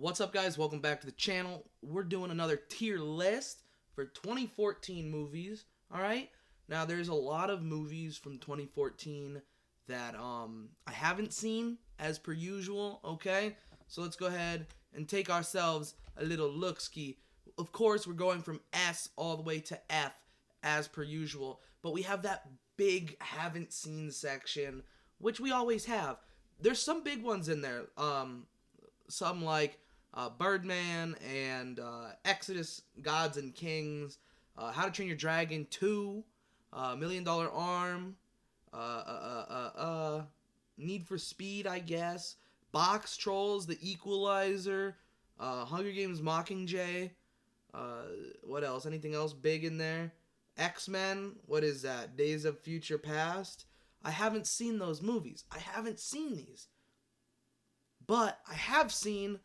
What's up, guys? Welcome back to the channel. We're doing another tier list for 2014 movies. All right. Now, there's a lot of movies from 2014 that I haven't seen as per usual. Okay, so let's go ahead and take ourselves a little look ski. Of course, we're going from S all the way to F as per usual, but we have that big haven't seen section, which we always have. There's some big ones in there. Some like Birdman and Exodus, Gods and Kings, How to Train Your Dragon 2, Million Dollar Arm, Need for Speed, I guess, Box Trolls, The Equalizer, Hunger Games Mockingjay, what else? Anything else big in there? X-Men, what is that? Days of Future Past. I haven't seen those movies. I haven't seen these. But I have seen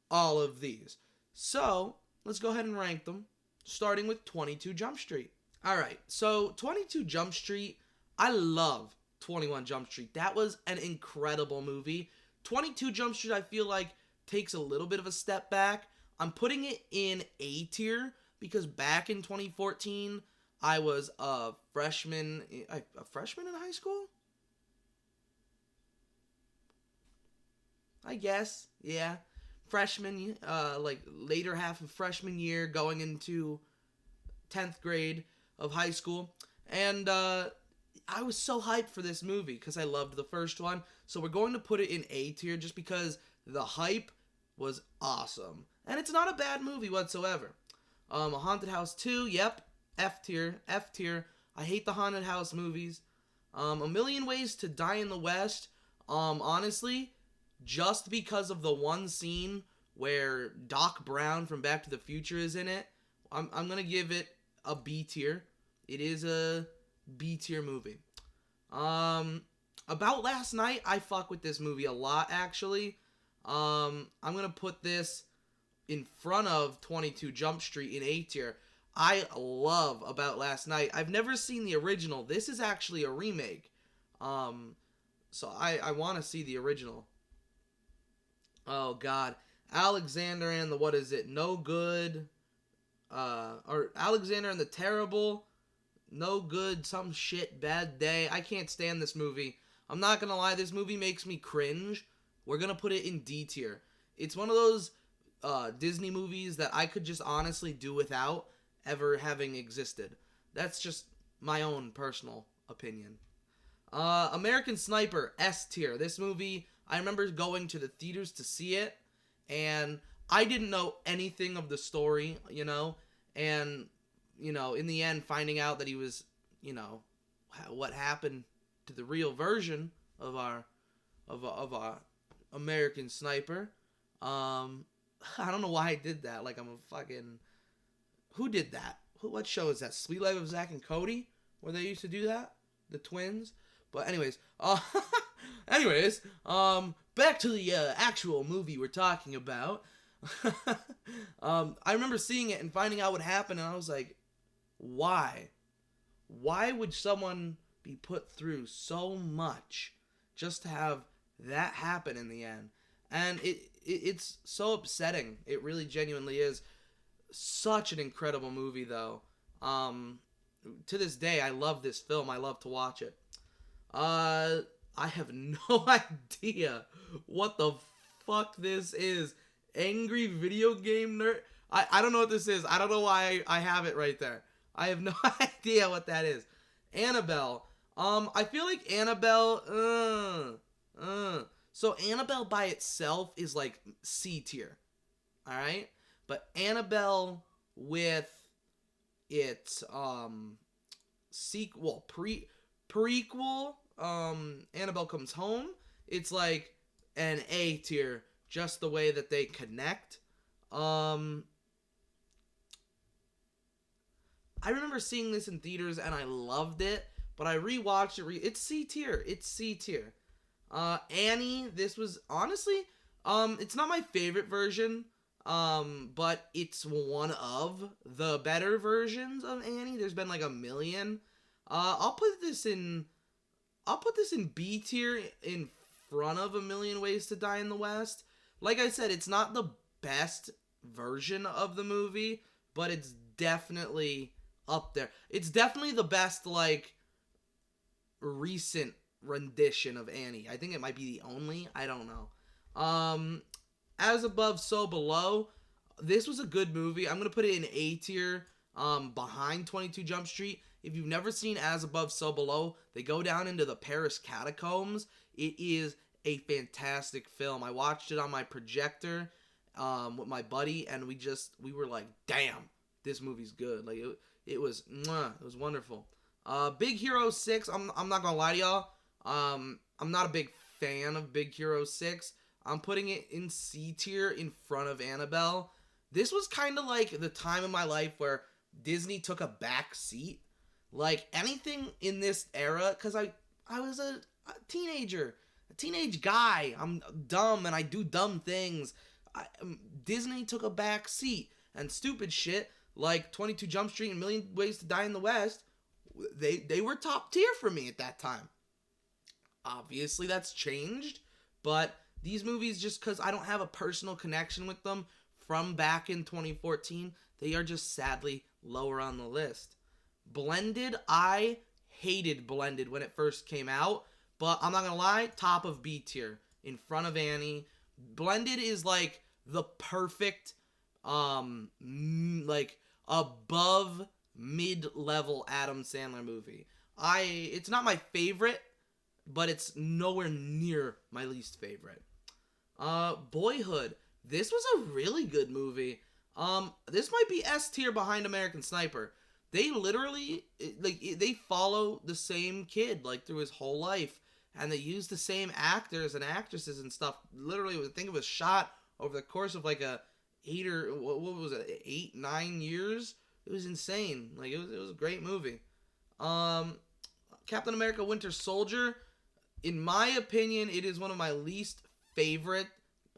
all of these. So, let's go ahead and rank them, starting with 22 Jump Street. Alright, so 22 Jump Street, I love 21 Jump Street. That was an incredible movie. 22 Jump Street, I feel like, takes a little bit of a step back. I'm putting it in A tier because back in 2014, I was a freshman in high school? I guess, yeah. Freshman, like later half of freshman year, going into 10th grade of high school. And I was so hyped for this movie because I loved the first one. So we're going to put it in A tier just because the hype was awesome. And it's not a bad movie whatsoever. A Haunted House 2, yep, F tier, F tier. I hate the Haunted House movies. A Million Ways to Die in the West, honestly, just because of the one scene where Doc Brown from Back to the Future is in it, I'm going to give it a B tier. It is a B tier movie. About Last Night, I fuck with this movie a lot, actually. I'm going to put this in front of 22 Jump Street in A tier. I love About Last Night. I've never seen the original. This is actually a remake. So I want to see the original. Oh, God. Alexander and the, what is it? No Good. Or Alexander and the Terrible. No Good. Some shit. Bad Day. I can't stand this movie. I'm not going to lie. This movie makes me cringe. We're going to put it in D tier. It's one of those Disney movies that I could just honestly do without ever having existed. That's just my own personal opinion. American Sniper, S tier. This movie, I remember going to the theaters to see it, and I didn't know anything of the story, and, in the end, finding out that he was, what happened to the real version of our American Sniper. I don't know why I did that. Like, I'm a fucking... Who did that? What show is that? Sweet Life of Zack and Cody? Where they used to do that? The twins? But anyways, back to the actual movie we're talking about. I remember seeing it and finding out what happened, and I was like, why? Why would someone be put through so much just to have that happen in the end? And it's so upsetting. It really genuinely is. Such an incredible movie, though. To this day, I love this film. I love to watch it. I have no idea what the fuck this is. Angry Video Game Nerd? I don't know what this is. I don't know why I have it right there. I have no idea what that is. Annabelle. I feel like Annabelle, So Annabelle by itself is like C tier. Alright? But Annabelle with its, prequel, Annabelle Comes Home, it's like an A tier, just the way that they connect. I remember seeing this in theaters and I loved it, but I rewatched it. It's C tier. It's C tier. Annie, this was honestly, it's not my favorite version, but it's one of the better versions of Annie. There's been like a million. I'll put this in B tier in front of A Million Ways to Die in the West, Like I said, it's not the best version of the movie, but it's definitely up there. It's definitely the best, like, recent rendition of Annie. I think it might be the only. I don't know. As above, so below. This was a good movie. I'm gonna put it in A tier, behind 22 Jump Street. If you've never seen As Above, So Below, they go down into the Paris catacombs. It is a fantastic film. I watched it on my projector, with my buddy, and we were like, damn, this movie's good. Like, it was, mwah, it was wonderful. Big Hero 6, I'm not gonna lie to y'all. I'm not a big fan of Big Hero 6. I'm putting it in C tier in front of Annabelle. This was kind of like the time in my life where Disney took a back seat. Like, anything in this era, because I was a teenager, a teenage guy. I'm dumb and I do dumb things. Disney took a back seat, and stupid shit like 22 Jump Street and Million Ways to Die in the West, they were top tier for me at that time. Obviously, that's changed, but these movies, just because I don't have a personal connection with them from back in 2014, they are just sadly lower on the list. Blended, I hated Blended when it first came out, but I'm not gonna lie, top of B tier, in front of Annie. Blended is like the perfect, like above mid-level Adam Sandler movie. It's not my favorite, but it's nowhere near my least favorite. Boyhood. This was a really good movie. This might be S tier behind American Sniper. They literally, like, they follow the same kid, like, through his whole life, and they use the same actors and actresses and stuff. Literally, I think it was shot over the course of, like, what was it, 8-9 years? It was insane. Like, it was a great movie. Captain America Winter Soldier, in my opinion, it is one of my least favorite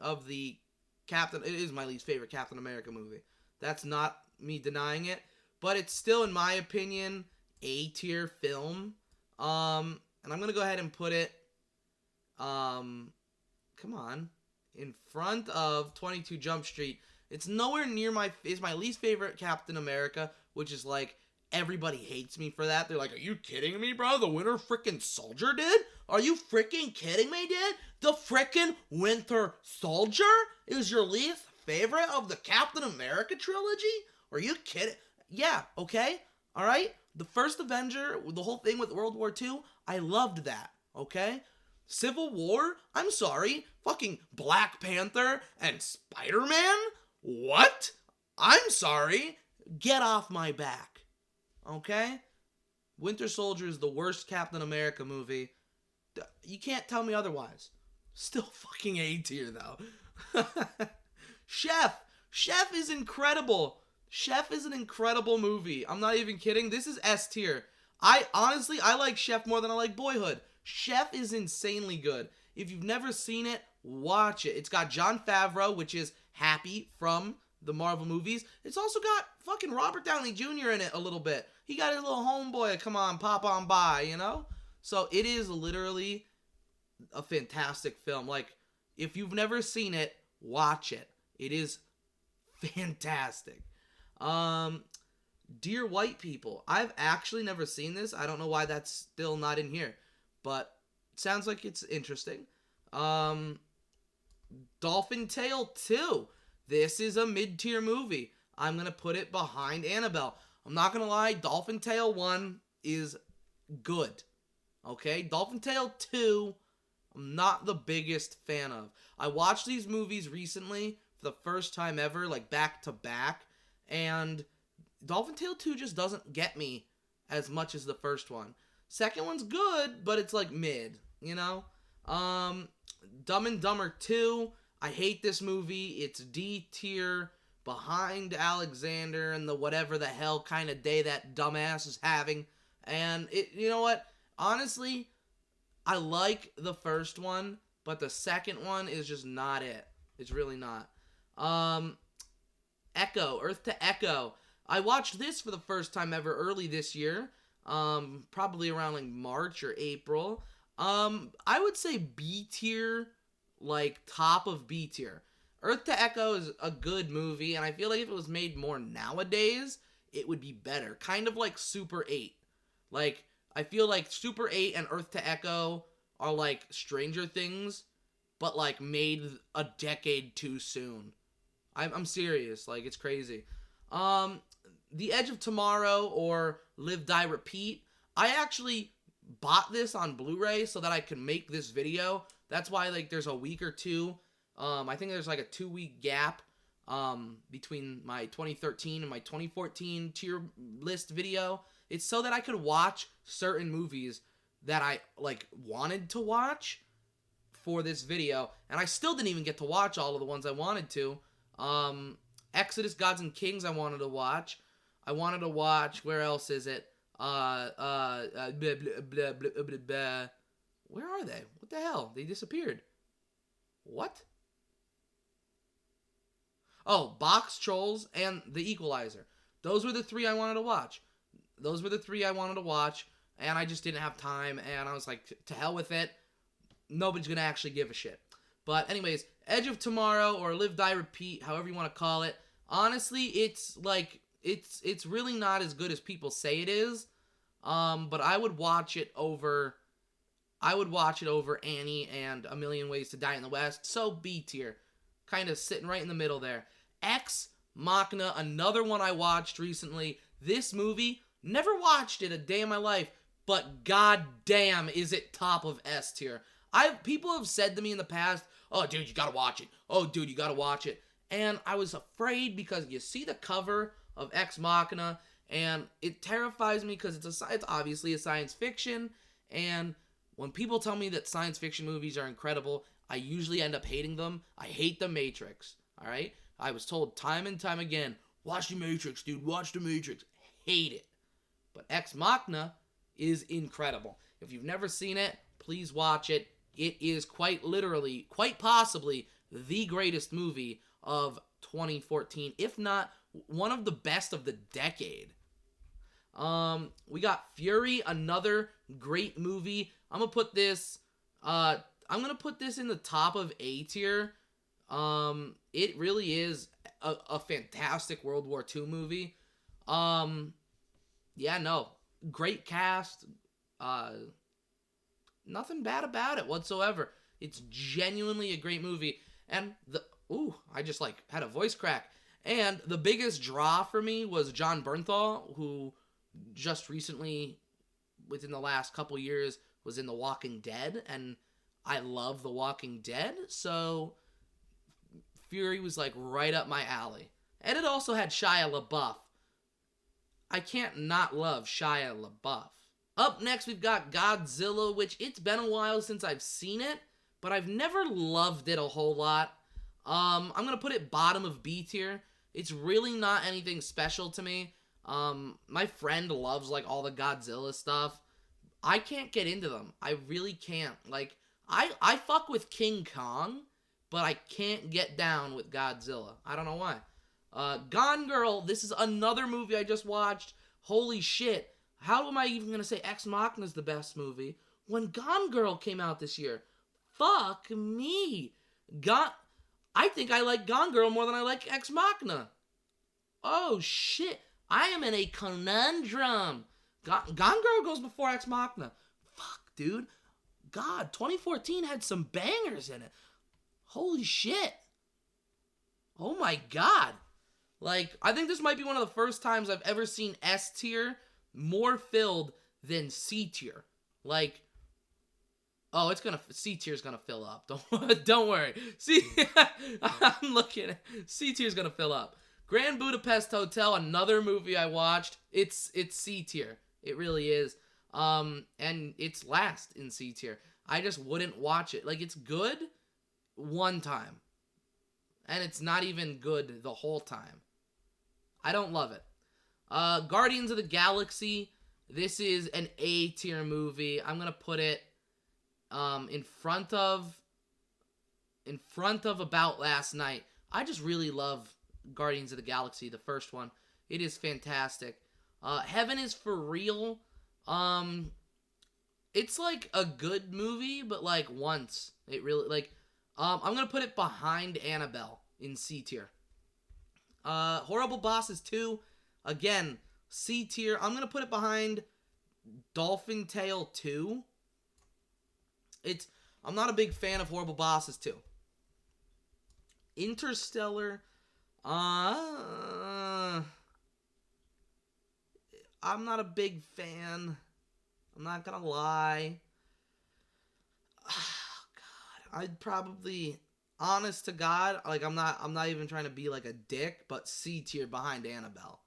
of the it is my least favorite Captain America movie. That's not me denying it, but it's still, in my opinion, A tier film. And I'm gonna go ahead and put it, come on, in front of 22 Jump Street. It's nowhere near is my least favorite Captain America, which is like, everybody hates me for that. They're like, are you kidding me, bro? The Winter frickin' Soldier, dude? Are you freaking kidding me, dude? The frickin' Winter Soldier is your least favorite of the Captain America trilogy? Are you kidding? Yeah, okay, all right? The first Avenger, the whole thing with World War II, I loved that, okay? Civil War? I'm sorry. Fucking Black Panther and Spider-Man? What? I'm sorry. Get off my back, okay? Winter Soldier is the worst Captain America movie. You can't tell me otherwise. Still fucking A tier, though. Chef is incredible. Chef is an incredible movie. I'm not even kidding. This is S tier. I like Chef more than I like Boyhood. Chef is insanely good. If you've never seen it, watch it. It's got Jon Favreau, which is Happy from the Marvel movies. It's also got fucking Robert Downey Jr. in it a little bit. He got his little homeboy, come on, pop on by, you know? So it is literally a fantastic film. Like, if you've never seen it, watch it. It is fantastic. Dear White People. I've actually never seen this. I don't know why that's still not in here, but it sounds like it's interesting. Dolphin Tale 2. This is a mid-tier movie. I'm going to put it behind Annabelle. I'm not going to lie, Dolphin Tale 1 is good. Okay? Dolphin Tale 2, I'm not the biggest fan of. I watched these movies recently for the first time ever, like back to back, and Dolphin Tale 2 just doesn't get me as much as the first one. Second one's good, but it's like mid, you know? Dumb and Dumber 2, I hate this movie. It's D tier, behind Alexander and the whatever the hell kind of day that dumbass is having. And you know what? Honestly, I like the first one, but the second one is just not it. It's really not. Echo, Earth to Echo. I watched this for the first time ever early this year. Probably around like March or April. I would say B tier, like top of B tier. Earth to Echo is a good movie, and I feel like if it was made more nowadays, it would be better. Kind of like Super 8. Like, I feel like Super 8 and Earth to Echo are like Stranger Things, but like made a decade too soon. I'm serious. Like, it's crazy. The Edge of Tomorrow or Live, Die, Repeat. I actually bought this on Blu-ray so that I could make this video. That's why, like, there's a week or two. I think there's like a 2-week gap between my 2013 and my 2014 tier list video. It's so that I could watch certain movies that I like wanted to watch for this video, and I still didn't even get to watch all of the ones I wanted to. Exodus, Gods and Kings I wanted to watch. I wanted to watch, where else is it? Blah, blah, blah, blah, blah. Where are they? What the hell? They disappeared. What? Oh, Box Trolls and The Equalizer. Those were the 3 I wanted to watch. And I just didn't have time, and I was like, to hell with it. Nobody's gonna actually give a shit. But anyways, Edge of Tomorrow or Live, Die, Repeat, however you want to call it. Honestly, it's like, it's really not as good as people say it is. But I would watch it over Annie and A Million Ways to Die in the West. So B tier. Kind of sitting right in the middle there. Ex Machina, another one I watched recently. This movie, never watched it a day in my life, but goddamn is it top of S tier. People have said to me in the past, oh dude, you gotta watch it. Oh dude, you gotta watch it. And I was afraid because you see the cover of Ex Machina, and it terrifies me because it's obviously a science fiction, and when people tell me that science fiction movies are incredible, I usually end up hating them. I hate The Matrix, alright? I was told time and time again, watch The Matrix, dude, watch The Matrix. Hate it. But Ex Machina is incredible. If you've never seen it, please watch it. It is quite literally, quite possibly, the greatest movie of 2014, if not one of the best of the decade. We got Fury, another great movie. I'm gonna put this in the top of A tier. It really is a fantastic World War II movie. Yeah, no, great cast. Nothing bad about it whatsoever. It's genuinely a great movie. And I just like had a voice crack. And the biggest draw for me was John Bernthal, who just recently, within the last couple years, was in The Walking Dead. And I love The Walking Dead, so Fury was like right up my alley. And it also had Shia LaBeouf. I can't not love Shia LaBeouf. Up next, we've got Godzilla, which it's been a while since I've seen it, but I've never loved it a whole lot. I'm going to put it bottom of B tier. It's really not anything special to me. My friend loves, like, all the Godzilla stuff. I can't get into them. I really can't. Like, I fuck with King Kong, but I can't get down with Godzilla. I don't know why. Gone Girl, this is another movie I just watched. Holy shit. How am I even going to say Ex Machina is the best movie when Gone Girl came out this year? Fuck me. I think I like Gone Girl more than I like Ex Machina. Oh, shit. I am in a conundrum. Gone Girl goes before Ex Machina. Fuck, dude. God, 2014 had some bangers in it. Holy shit. Oh, my God. Like, I think this might be one of the first times I've ever seen S tier more filled than C tier. Like, oh, C tier's gonna fill up. Don't worry. I'm looking at C tier's gonna fill up. Grand Budapest Hotel, another movie I watched. It's C tier. It really is. And it's last in C tier. I just wouldn't watch it. Like, it's good one time. And it's not even good the whole time. I don't love it. Guardians of the Galaxy. This is an A tier movie. I'm gonna put it in front of About Last Night. I just really love Guardians of the Galaxy, the first one. It is fantastic. Heaven is for Real. It's like a good movie, but like once. It really, like, I'm gonna put it behind Annabelle. in C tier. Horrible Bosses 2, again, C tier. I'm going to put it behind Dolphin Tale 2. I'm not a big fan of Horrible Bosses 2. Interstellar, I'm not a big fan. I'm not gonna lie. Oh, God, I'd probably, honest to God, like I'm not even trying to be like a dick, but C tier behind Annabelle.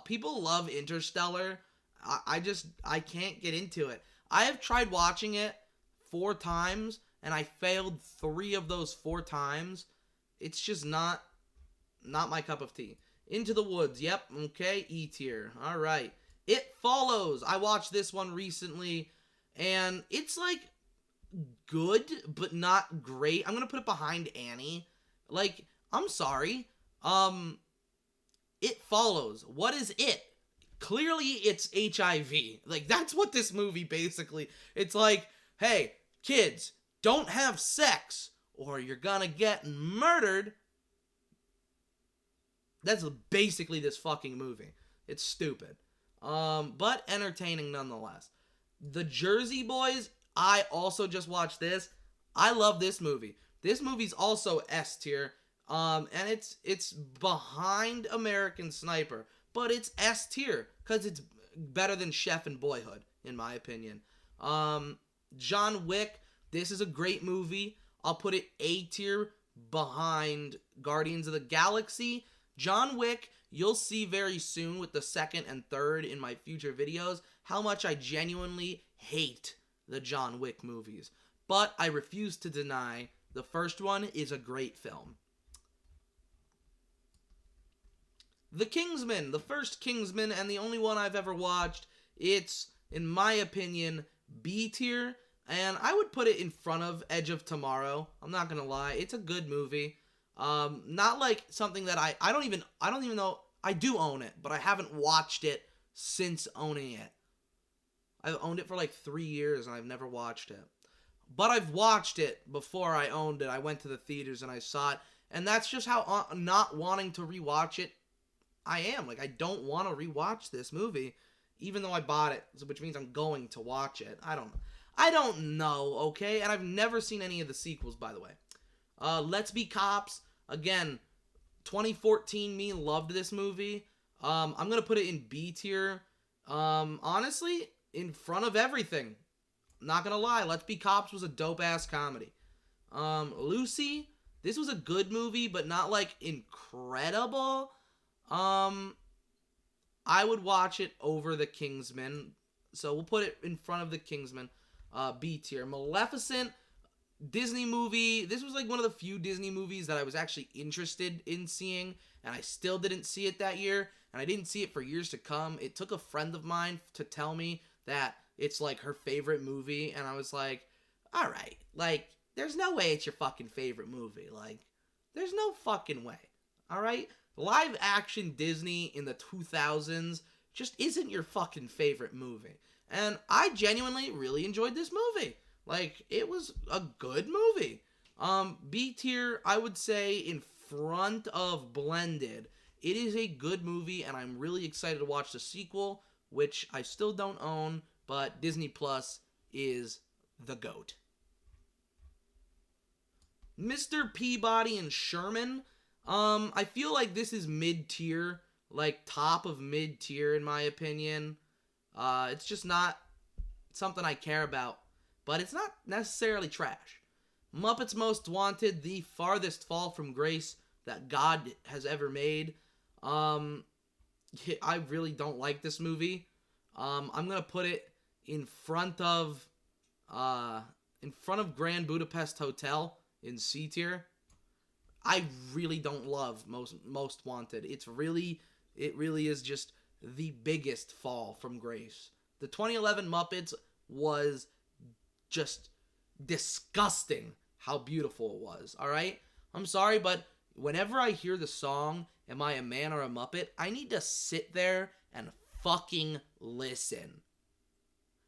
People love Interstellar. I can't get into it. I have tried watching it 4 times, and I failed 3 of those 4 times. It's just not my cup of tea. Into the Woods, yep, okay, E tier. All right. It Follows. I watched this one recently, and it's like good, but not great. I'm gonna put it behind Annie. Like, I'm sorry. It Follows. What is it? Clearly, it's HIV. Like, that's what this movie basically. It's like, hey, kids, don't have sex, or you're gonna get murdered. That's basically this fucking movie. It's stupid. But entertaining nonetheless. The Jersey Boys, I also just watched this. I love this movie. This movie's also S tier. And it's behind American Sniper, but it's S tier because it's better than Chef and Boyhood, in my opinion. John Wick, this is a great movie. I'll put it A tier behind Guardians of the Galaxy. John Wick, you'll see very soon with the 2nd and 3rd in my future videos how much I genuinely hate the John Wick movies. But I refuse to deny the first one is a great film. The Kingsman, the first Kingsman and the only one I've ever watched. It's, in my opinion, B tier. And I would put it in front of Edge of Tomorrow. I'm not gonna lie, it's a good movie. Not like something that I don't even know. I do own it, but I haven't watched it since owning it. I've owned it for like 3 years and I've never watched it. But I've watched it before I owned it. I went to the theaters and I saw it. And that's just how not wanting to rewatch it I am. Like, I don't want to rewatch this movie, even though I bought it, which means I'm going to watch it. I don't know, okay? And I've never seen any of the sequels, by the way. Let's Be Cops. Again, 2014 me loved this movie. I'm going to put it in B tier. Honestly, in front of everything. Not going to lie, Let's Be Cops was a dope-ass comedy. Lucy, this was a good movie, but not, like, incredible. I would watch it over The Kingsman. So we'll put it in front of The Kingsman. B tier. Maleficent, Disney movie. This was like one of the few Disney movies that I was actually interested in seeing, and I still didn't see it that year, and I didn't see it for years to come. It took a friend of mine to tell me that it's like her favorite movie, and I was like, all right, like, there's no way it's your fucking favorite movie. Like, there's no fucking way. All right? Live action Disney in the 2000s just isn't your fucking favorite movie. And I genuinely really enjoyed this movie. Like, it was a good movie. B tier, I would say, in front of Blended. It is a good movie, and I'm really excited to watch the sequel, which I still don't own, but Disney Plus is the GOAT. Mr. Peabody and Sherman. I feel like this is mid-tier, like top of mid-tier in my opinion. It's just not something I care about, but it's not necessarily trash. Muppets Most Wanted, the farthest fall from grace that God has ever made. I really don't like this movie. I'm gonna put it in front of Grand Budapest Hotel in C tier. I really don't love Most Wanted. It really is just the biggest fall from grace. The 2011 Muppets was just disgusting how beautiful it was, alright? I'm sorry, but whenever I hear the song, Am I a Man or a Muppet? I need to sit there and fucking listen.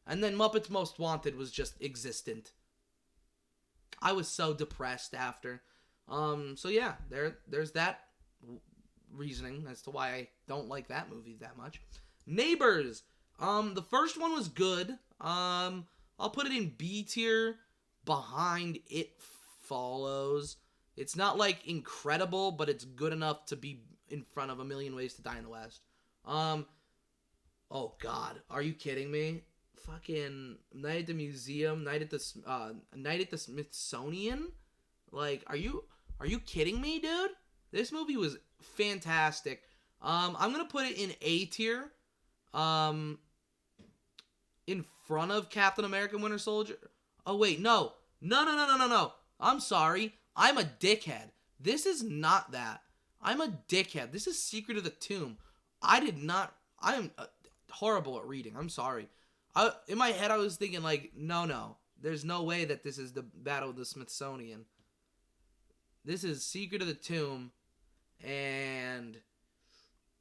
And then Muppets Most Wanted was just existent. I was so depressed after. So yeah, there's that reasoning as to why I don't like that movie that much. Neighbors. The first one was good. I'll put it in B tier behind It Follows. It's not like incredible, but it's good enough to be in front of A Million Ways to Die in the West. Oh God, are you kidding me? Fucking Night at the Museum, Night at the Smithsonian. Like, are you kidding me, dude? This movie was fantastic. I'm gonna put it in A tier. In front of Captain America: Winter Soldier. Oh wait, no. I'm sorry. I'm a dickhead. This is not that. I'm a dickhead. This is Secret of the Tomb. I am horrible at reading. I'm sorry. In my head, I was thinking like, no. There's no way that this is the Battle of the Smithsonian. This is Secret of the Tomb. And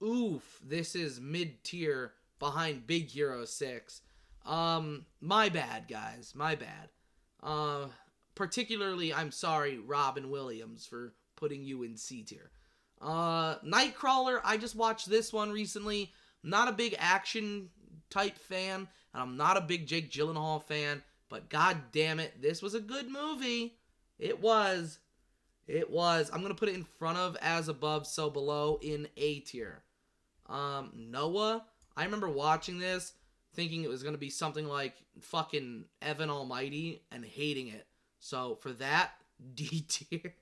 oof, this is mid-tier behind Big Hero 6. My bad, guys. My bad. Particularly, I'm sorry, Robin Williams, for putting you in C tier. Nightcrawler, I just watched this one recently. Not a big action type fan, and I'm not a big Jake Gyllenhaal fan, but god damn it, this was a good movie. It was. I'm gonna put it in front of As Above, So Below in A tier. Noah, I remember watching this, thinking it was gonna be something like fucking Evan Almighty, and hating it. So for that, D tier.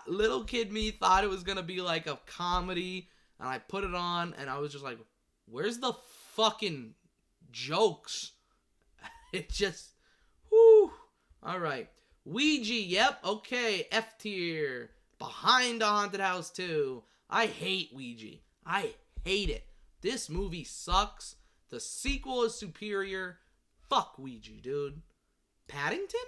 Little kid me thought it was gonna be like a comedy, and I put it on, and I was just like, where's the fucking jokes? It just, whew. Alright. Ouija, yep, okay, F tier. Behind a Haunted House 2. I hate Ouija. I hate it. This movie sucks. The sequel is superior. Fuck Ouija, dude. Paddington?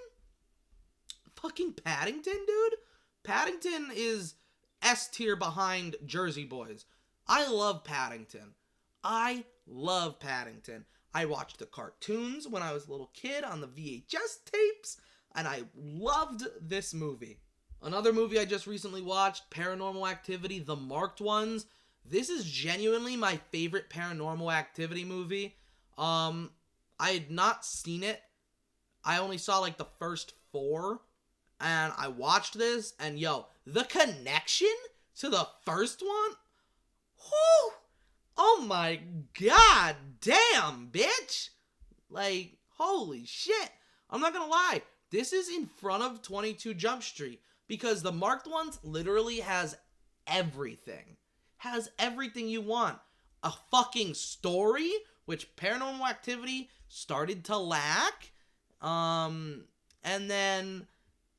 Fucking Paddington, dude? Paddington is S tier behind Jersey Boys. I love Paddington. I watched the cartoons when I was a little kid on the VHS tapes, and I loved this movie. Another movie I just recently watched, Paranormal Activity, The Marked Ones. This is genuinely my favorite Paranormal Activity movie. I had not seen it. I only saw like the first 4, and I watched this, and yo, the connection to the first one? Whew! Oh my god damn, bitch! Like, holy shit. I'm not gonna lie. This is in front of 22 Jump Street, because The Marked Ones literally has everything. Has everything you want. A fucking story, which Paranormal Activity started to lack. And then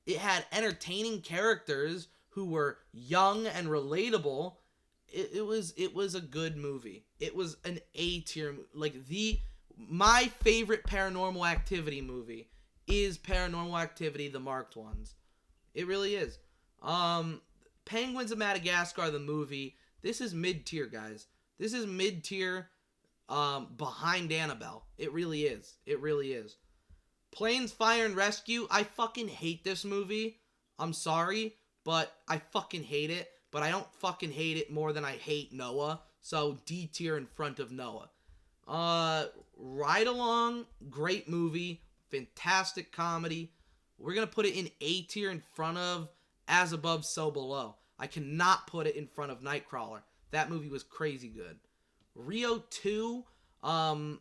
it had entertaining characters who were young and relatable. It was a good movie. It was an A tier, like my favorite Paranormal Activity movie is Paranormal Activity: The Marked Ones. It really is. Penguins of Madagascar, the movie. This is mid-tier, guys. This is mid-tier behind Annabelle. It really is. It really is. Planes, Fire, and Rescue. I fucking hate this movie. I'm sorry, but I fucking hate it. But I don't fucking hate it more than I hate Noah. So D tier in front of Noah. Ride Along, great movie. Fantastic comedy. We're going to put it in A tier in front of As Above, So Below. I cannot put it in front of Nightcrawler. That movie was crazy good. Rio 2, not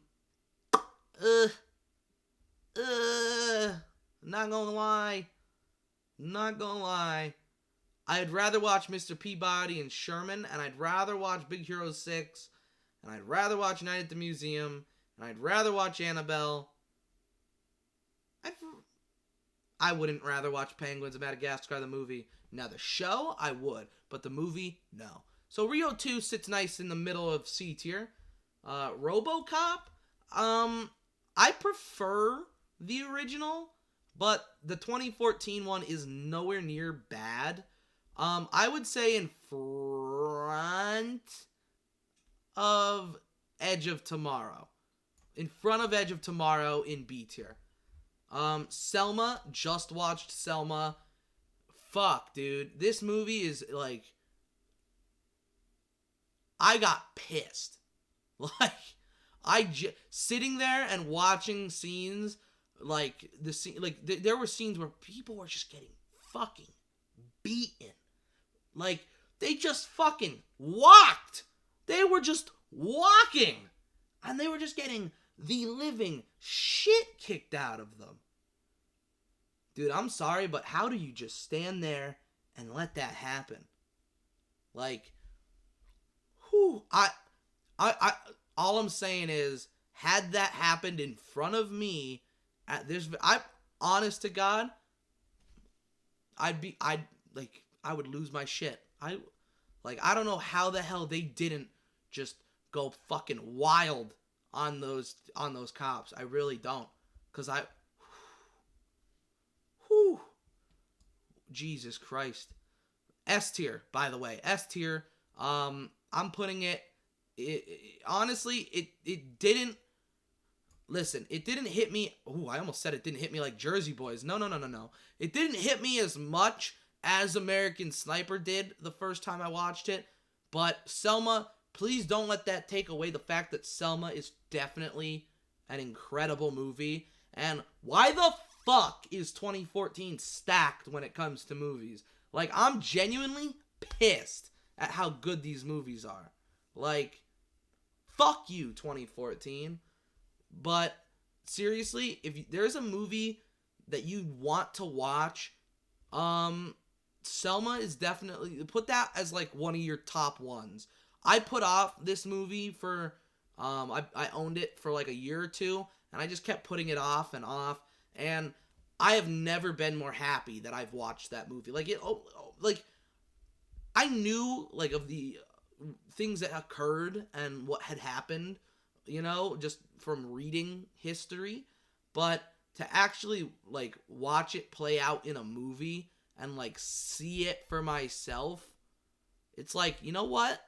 gonna lie. I'd rather watch Mr. Peabody and Sherman, and I'd rather watch Big Hero 6, and I'd rather watch Night at the Museum, and I'd rather watch Annabelle. I wouldn't rather watch Penguins of Madagascar, the movie. Now, the show, I would, but the movie, no. So, Rio 2 sits nice in the middle of C tier. RoboCop, I prefer the original, but the 2014 one is nowhere near bad. I would say in front of Edge of Tomorrow. In front of Edge of Tomorrow in B tier. Selma, just watched Selma. fuck, dude. This movie is like, I got pissed. Like, sitting there and watching scenes, like, there were scenes where people were just getting fucking beaten. Like, they just fucking walked. They were just walking. And they were just getting the living shit kicked out of them. Dude, I'm sorry, but how do you just stand there and let that happen? Like, whew, all I'm saying is, had that happened in front of me, honest to God, I would lose my shit. I don't know how the hell they didn't just go fucking wild on those cops. I really don't, cause whew, Jesus Christ. S tier, by the way, S tier. I'm putting it. Honestly, it didn't. Listen, it didn't hit me. Ooh, I almost said it didn't hit me like Jersey Boys. No. It didn't hit me as much as American Sniper did the first time I watched it. But Selma, please don't let that take away the fact that Selma is definitely an incredible movie. And why the fuck is 2014 stacked when it comes to movies? Like, I'm genuinely pissed at how good these movies are. Like, fuck you, 2014. But seriously, if there's a movie that you want to watch, Selma is definitely, put that as like one of your top ones. I put off this movie for, I owned it for like a year or two, and I just kept putting it off, and I have never been more happy that I've watched that movie. Like, I knew, like, of the things that occurred and what had happened, just from reading history, but to actually, like, watch it play out in a movie and, like, see it for myself, it's like, you know what?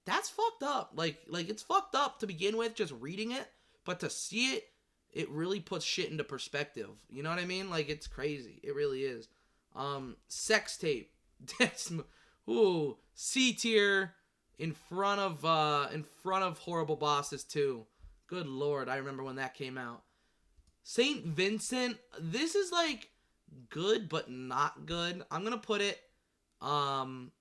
That's fucked up. Like it's fucked up to begin with, just reading it, but to see it, it really puts shit into perspective. You know what I mean? Like, it's crazy. It really is. Sex Tape. That's, ooh, C tier in front of Horrible Bosses 2. Good lord, I remember when that came out. Saint Vincent, this is like good but not good. I'm gonna put it I'm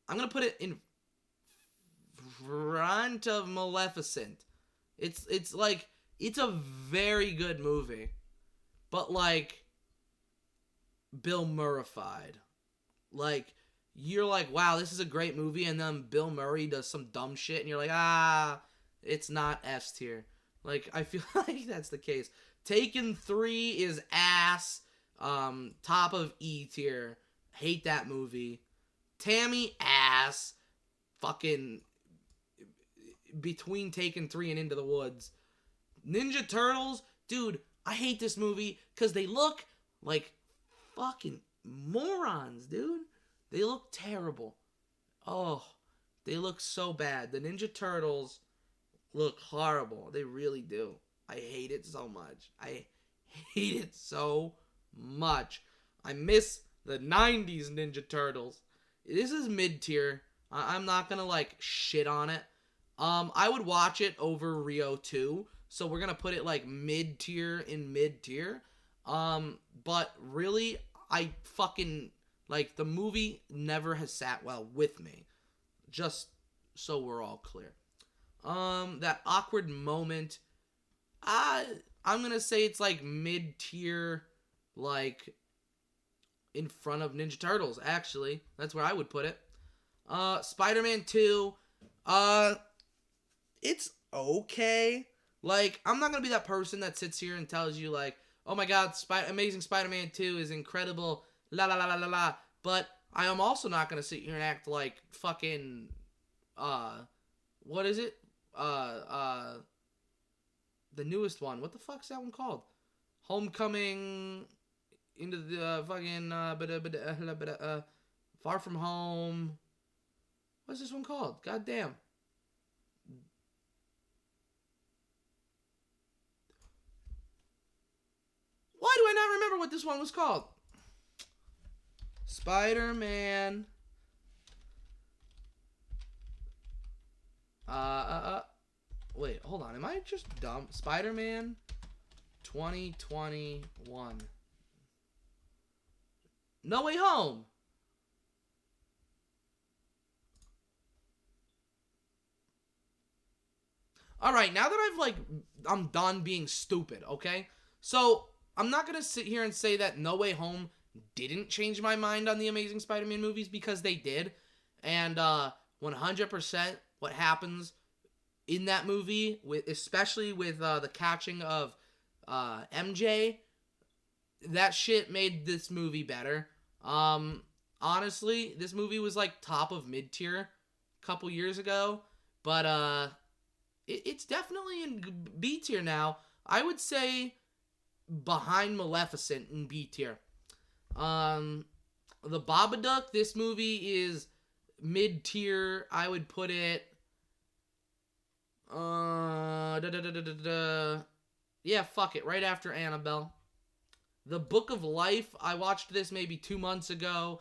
gonna put it in front of Maleficent. It's like, it's a very good movie, but like, Bill Murrayfied. Like, you're like, wow, this is a great movie, and then Bill Murray does some dumb shit, and you're like, it's not S tier. Like, I feel like that's the case. Taken 3 is ass. Top of E tier. Hate that movie. Tammy, ass. Fucking between Taken 3 and Into the Woods. Ninja Turtles, dude, I hate this movie because they look like fucking morons, dude. They look terrible. Oh, they look so bad. The Ninja Turtles look horrible. They really do. I hate it so much. I hate it so much. I miss the 90s Ninja Turtles. This is mid-tier. I'm not gonna, like, shit on it. I would watch it over Rio 2. So we're gonna put it, like, mid-tier in mid-tier. But really, I fucking, like, the movie never has sat well with me. Just so we're all clear. That awkward moment, I'm gonna say it's, like, mid-tier, like, in front of Ninja Turtles, actually. That's where I would put it. Spider-Man 2, it's okay. Like, I'm not gonna be that person that sits here and tells you, like, oh my god, Amazing Spider-Man 2 is incredible, la la la la la la. But I am also not gonna sit here and act like fucking, what is it? The newest one. What the fuck's that one called? Homecoming, into the fucking, Far From Home. What's this one called? God damn. remember what this one was called. Spider-Man. Wait, hold on. Am I just dumb? Spider-Man 2021. No Way Home. Alright, now that I'm done being stupid, okay? So, I'm not gonna sit here and say that No Way Home didn't change my mind on the Amazing Spider-Man movies, because they did. And, 100% what happens in that movie, especially with the catching of MJ, that shit made this movie better. Honestly, this movie was like top of mid-tier a couple years ago, but it's definitely in B tier now. I would say behind Maleficent in B tier. The Babadook, this movie is mid-tier. I would put it yeah, fuck it, right after Annabelle. The Book of Life, I watched this maybe 2 months ago.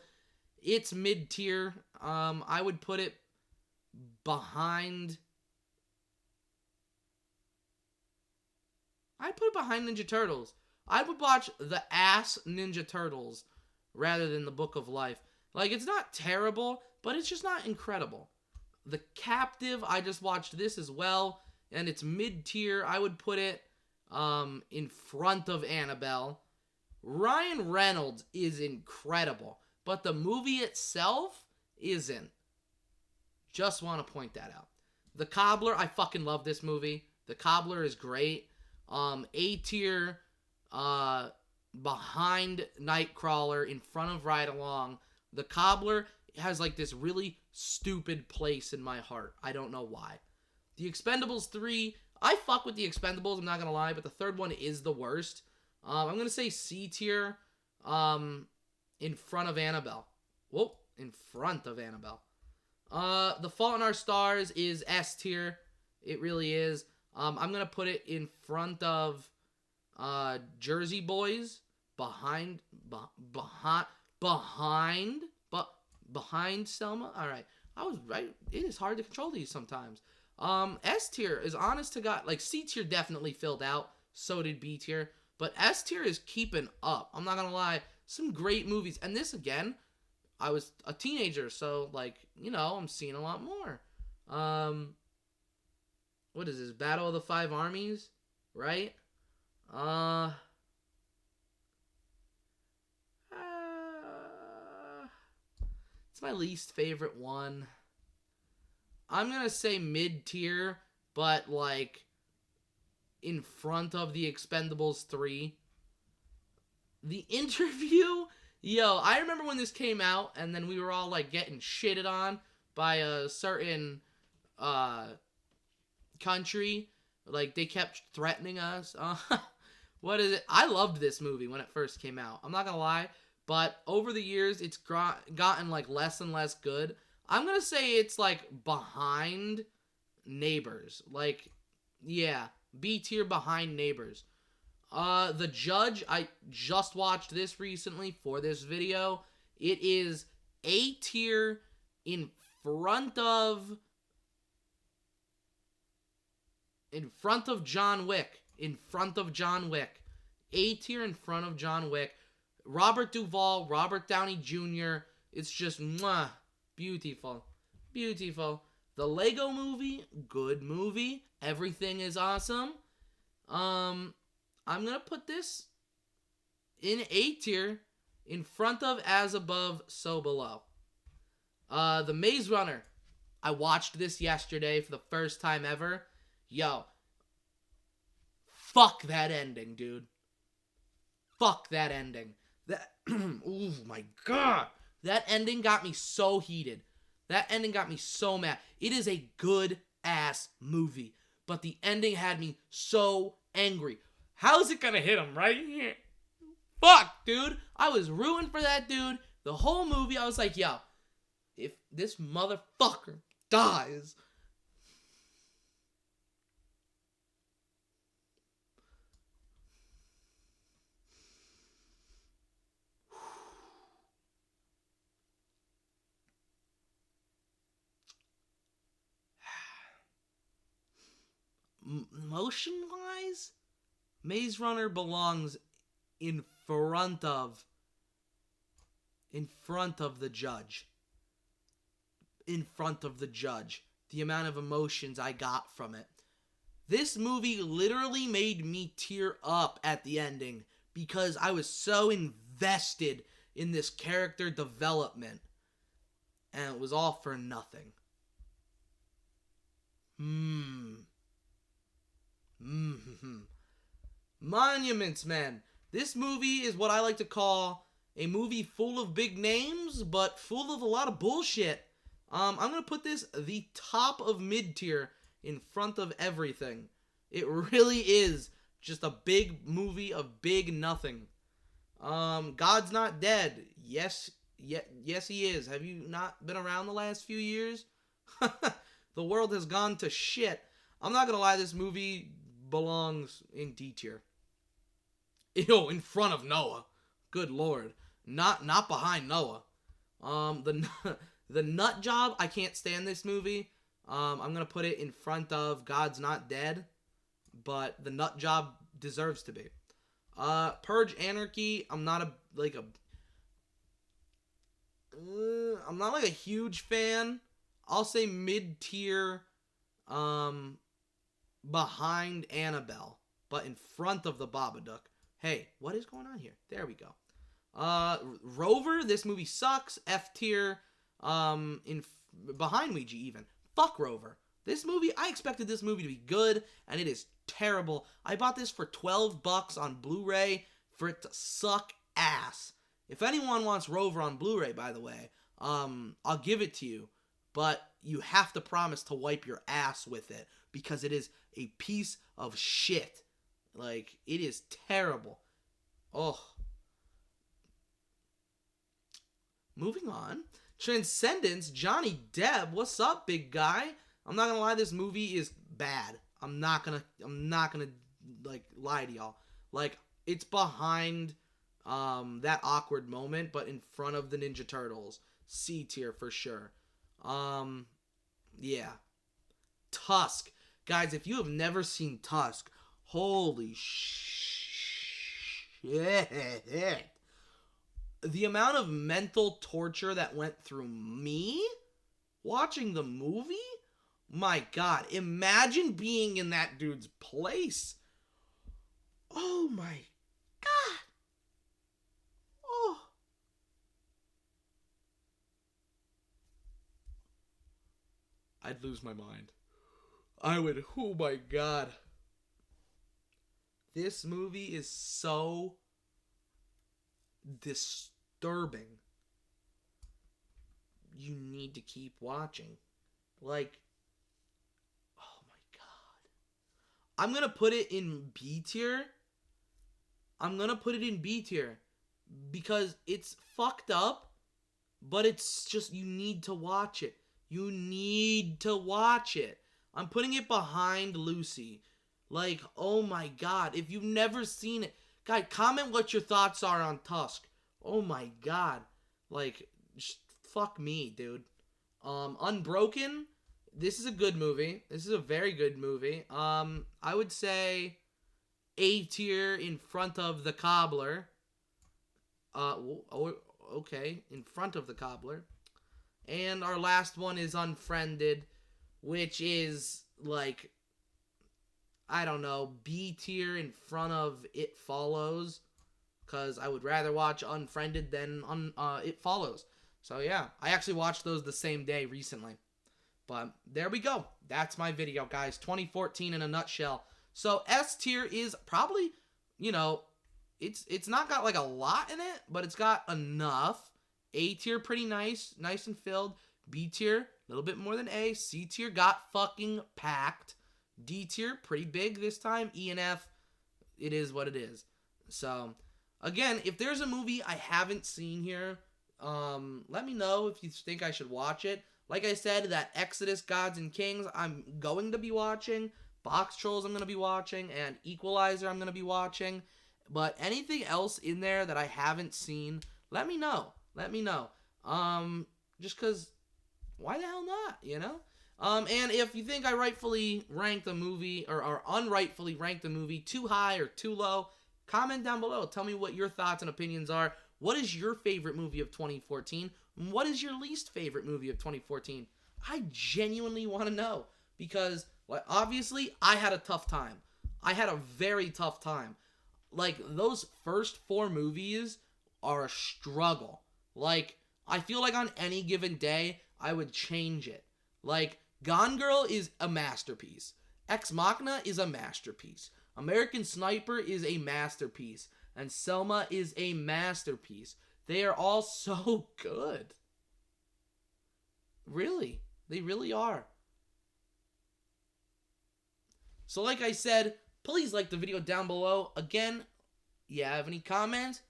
It's mid-tier. I would put it behind... I'd put it behind Ninja Turtles. I would watch the ass Ninja Turtles rather than The Book of Life. Like, it's not terrible, but it's just not incredible. The Captive, I just watched this as well, and it's mid-tier. I would put it in front of Annabelle. Ryan Reynolds is incredible, but the movie itself isn't. Just want to point that out. The Cobbler, I fucking love this movie. The Cobbler is great. A tier, behind Nightcrawler, in front of Ride Along. The Cobbler has like this really stupid place in my heart. I don't know why. The Expendables 3, I fuck with the Expendables, I'm not gonna lie, but the third one is the worst. I'm gonna say C tier, in front of Annabelle. Whoa, in front of Annabelle. The Fault in Our Stars is S tier. It really is. I'm gonna put it in front of Jersey Boys, behind Selma. All right, I was right. It is hard to control these sometimes. S tier is honest to God. Like, C tier definitely filled out. So did B tier. But S tier is keeping up. I'm not gonna lie. Some great movies. And this, again, I was a teenager, so, like, you know, I'm seeing a lot more. What is this? Battle of the Five Armies? Right? It's my least favorite one. I'm gonna say mid-tier, but, like, in front of The Expendables 3. The Interview? Yo, I remember when this came out, and then we were all, like, getting shitted on by a certain, country. Like, they kept threatening us. What is it? I loved this movie when it first came out. I'm not gonna lie. But over the years, it's gotten, like, less and less good. I'm gonna say it's, like, behind Neighbors. Like, yeah, B tier behind Neighbors. The Judge, I just watched this recently for this video. It is A tier in front of John Wick. In front of John Wick. A tier in front of John Wick. Robert Duvall, Robert Downey Jr. It's just, mwah, beautiful. Beautiful. The Lego Movie, good movie. Everything is awesome. I'm gonna put this in A tier, in front of As Above, So Below. The Maze Runner. I watched this yesterday for the first time ever. Yo. Fuck that ending, dude. Fuck that ending. That, oh my god. That ending got me so heated. That ending got me so mad. It is a good ass movie, but the ending had me so angry. How's it gonna hit him right here? Fuck, dude. I was rooting for that dude the whole movie. I was like, yo, if this motherfucker dies. motion-wise, Maze Runner belongs in front of the judge. In front of the judge. The amount of emotions I got from it. This movie literally made me tear up at the ending because I was so invested in this character development. And it was all for nothing. Monuments Men. This movie is what I like to call a movie full of big names, but full of a lot of bullshit. I'm going to put this the top of mid-tier in front of everything. It really is just a big movie of big nothing. God's Not Dead. Yes, he is. Have you not been around the last few years? The world has gone to shit. I'm not going to lie, this movie belongs in D tier. Ew, in front of Noah. Good lord. Not behind Noah. The Nut Job, I can't stand this movie. I'm going to put it in front of God's Not Dead, but The Nut Job deserves to be. Purge Anarchy, I'm not a huge fan. I'll say mid-tier behind Annabelle, but in front of the Babadook. Hey, what is going on here? There we go. Rover, this movie sucks. F tier. Behind Ouija even. Fuck Rover. This movie, I expected this movie to be good, and it is terrible. I bought this for $12 on Blu-ray for it to suck ass. If anyone wants Rover on Blu-ray, by the way, I'll give it to you, but you have to promise to wipe your ass with it, because it is a piece of shit. Like, it is terrible. Oh. Moving on. Transcendence, Johnny Depp. What's up, big guy? I'm not gonna lie, this movie is bad. I'm not gonna like lie to y'all. Like, it's behind that awkward moment, but in front of the Ninja Turtles. C tier for sure. Yeah. Tusk. Guys, if you have never seen Tusk, holy shit. The amount of mental torture that went through me watching the movie? My God, imagine being in that dude's place. Oh my God. Oh. I'd lose my mind. I would, oh my God. This movie is so disturbing. You need to keep watching. Like, oh my God. I'm gonna put it in B tier. Because it's fucked up, but it's just, you need to watch it. You need to watch it. I'm putting it behind Lucy. Like, oh my God. If you've never seen it, guys, comment what your thoughts are on Tusk. Oh my God. Like, just fuck me, dude. Unbroken. This is a good movie. This is a very good movie. I would say A tier in front of The Cobbler. Okay, in front of The Cobbler. And our last one is Unfriended, which is like, I don't know, B tier in front of It Follows, because I would rather watch Unfriended than It Follows. So yeah, I actually watched those the same day recently. But there we go. That's my video, guys. 2014 in a nutshell. So S tier is probably, you know, it's not got like a lot in it, but it's got enough. A tier, pretty nice and filled. B tier, a little bit more than A. C tier got fucking packed. D tier, pretty big this time. E and F, it is what it is. So, again, if there's a movie I haven't seen here, let me know if you think I should watch it. Like I said, that Exodus, Gods and Kings, I'm going to be watching. Box Trolls, I'm going to be watching. And Equalizer, I'm going to be watching. But anything else in there that I haven't seen, let me know. Just because, why the hell not, you know? And if you think I rightfully ranked a movie or unrightfully ranked a movie too high or too low, comment down below. Tell me what your thoughts and opinions are. What is your favorite movie of 2014? What is your least favorite movie of 2014? I genuinely want to know because, like, obviously, I had a tough time. I had a very tough time. Like, those first 4 movies are a struggle. Like, I feel like on any given day, I would change it. Like, Gone Girl is a masterpiece. Ex Machina is a masterpiece. American Sniper is a masterpiece. And Selma is a masterpiece. They are all so good. Really. They really are. So like I said, please like the video down below. Again, you have any comments?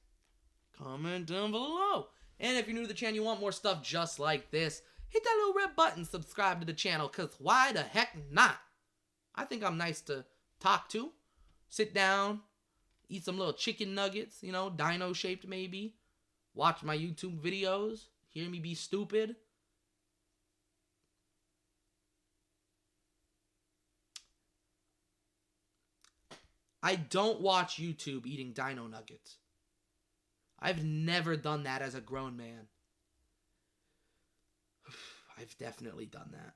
Comment down below. And if you're new to the channel, you want more stuff just like this, hit that little red button, subscribe to the channel, because why the heck not? I think I'm nice to talk to. Sit down, eat some little chicken nuggets, you know, dino-shaped maybe. Watch my YouTube videos, hear me be stupid. I don't watch YouTube eating dino nuggets. I've never done that as a grown man. I've definitely done that.